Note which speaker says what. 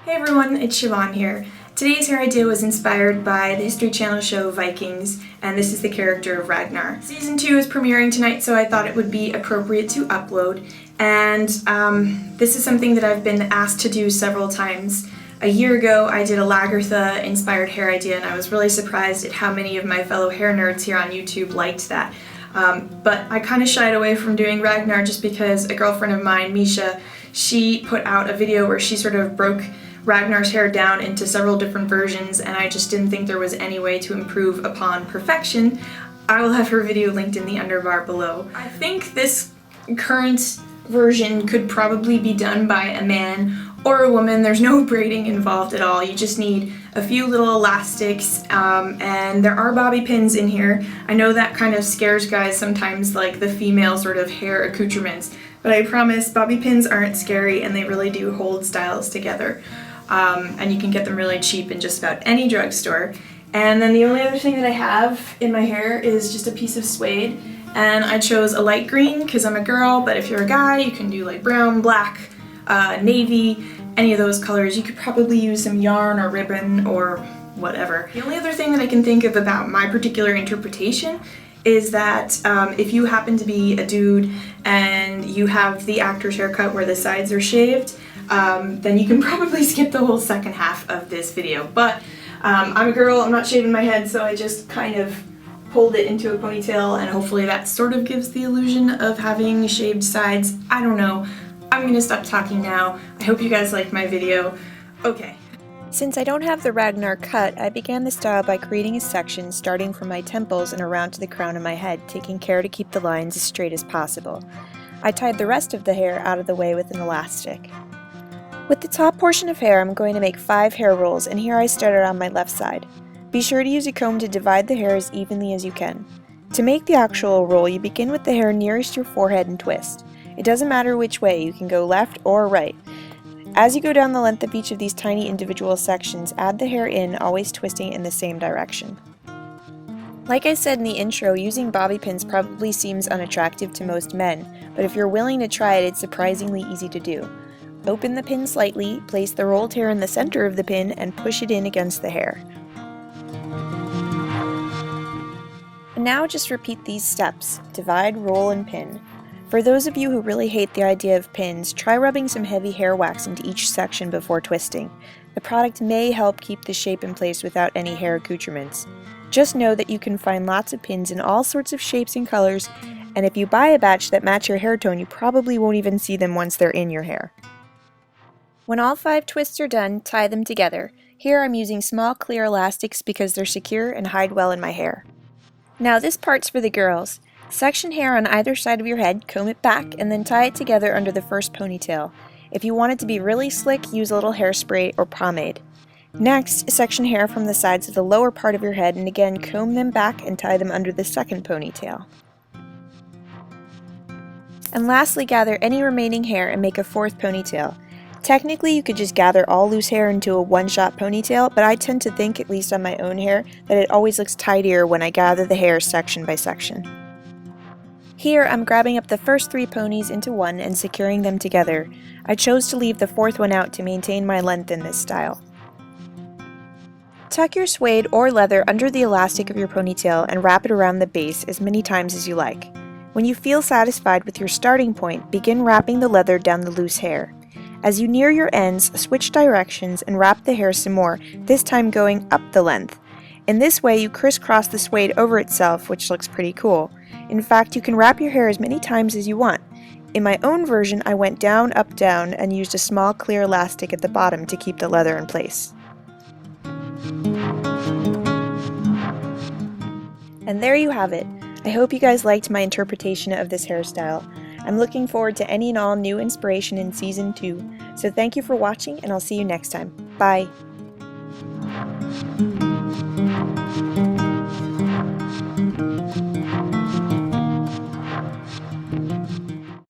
Speaker 1: Hey everyone, it's Siobhan here. Today's hair idea was inspired by the History Channel show Vikings, and this is the character of Ragnar. Season 2 is premiering tonight, so I thought it would be appropriate to upload, and this is something that I've been asked to do several times. A year ago, I did a Lagertha-inspired hair idea, and I was really surprised at how many of my fellow hair nerds here on YouTube liked that. But I kind of shied away from doing Ragnar just because a girlfriend of mine, Misha, she put out a video where she sort of broke Ragnar's hair down into several different versions, and I just didn't think there was any way to improve upon perfection. I will have her video linked in the underbar below. I think this current version could probably be done by a man or a woman. There's no braiding involved at all. You just need a few little elastics, and there are bobby pins in here. I know that kind of scares guys sometimes, like the female sort of hair accoutrements, but I promise bobby pins aren't scary and they really do hold styles together. And you can get them really cheap in just about any drugstore. And then the only other thing that I have in my hair is just a piece of suede, and I chose a light green because I'm a girl, but if you're a guy you can do like brown, black, navy, any of those colors. You could probably use some yarn or ribbon or whatever. The only other thing that I can think of about my particular interpretation is that if you happen to be a dude and you have the actor's haircut where the sides are shaved, then you can probably skip the whole second half of this video. But I'm a girl, I'm not shaving my head, so I just kind of pulled it into a ponytail, and hopefully that sort of gives the illusion of having shaved sides. I don't know. I'm gonna stop talking now. I hope you guys liked my video. Okay.
Speaker 2: Since I don't have the Ragnar cut, I began the style by creating a section starting from my temples and around to the crown of my head, taking care to keep the lines as straight as possible. I tied the rest of the hair out of the way with an elastic. With the top portion of hair, I'm going to make 5 hair rolls, and here I started on my left side. Be sure to use a comb to divide the hair as evenly as you can. To make the actual roll, you begin with the hair nearest your forehead and twist. It doesn't matter which way, you can go left or right. As you go down the length of each of these tiny individual sections, add the hair in, always twisting in the same direction. Like I said in the intro, using bobby pins probably seems unattractive to most men, but if you're willing to try it, it's surprisingly easy to do. Open the pin slightly, place the rolled hair in the center of the pin, and push it in against the hair. And now just repeat these steps: divide, roll, and pin. For those of you who really hate the idea of pins, try rubbing some heavy hair wax into each section before twisting. The product may help keep the shape in place without any hair accoutrements. Just know that you can find lots of pins in all sorts of shapes and colors, and if you buy a batch that match your hair tone, you probably won't even see them once they're in your hair. When all 5 twists are done, tie them together. Here I'm using small clear elastics because they're secure and hide well in my hair. Now this part's for the girls. Section hair on either side of your head, comb it back, and then tie it together under the first ponytail. If you want it to be really slick, use a little hairspray or pomade. Next, section hair from the sides of the lower part of your head, and again comb them back and tie them under the second ponytail. And lastly, gather any remaining hair and make a 4th ponytail. Technically, you could just gather all loose hair into a one-shot ponytail, but I tend to think, at least on my own hair, that it always looks tidier when I gather the hair section by section. Here, I'm grabbing up the first 3 ponies into one and securing them together. I chose to leave the 4th one out to maintain my length in this style. Tuck your suede or leather under the elastic of your ponytail and wrap it around the base as many times as you like. When you feel satisfied with your starting point, begin wrapping the leather down the loose hair. As you near your ends, switch directions and wrap the hair some more, this time going up the length. In this way, you crisscross the suede over itself, which looks pretty cool. In fact, you can wrap your hair as many times as you want. In my own version, I went down, up, down, and used a small clear elastic at the bottom to keep the leather in place. And there you have it. I hope you guys liked my interpretation of this hairstyle. I'm looking forward to any and all new inspiration in Season 2, so thank you for watching, and I'll see you next time. Bye!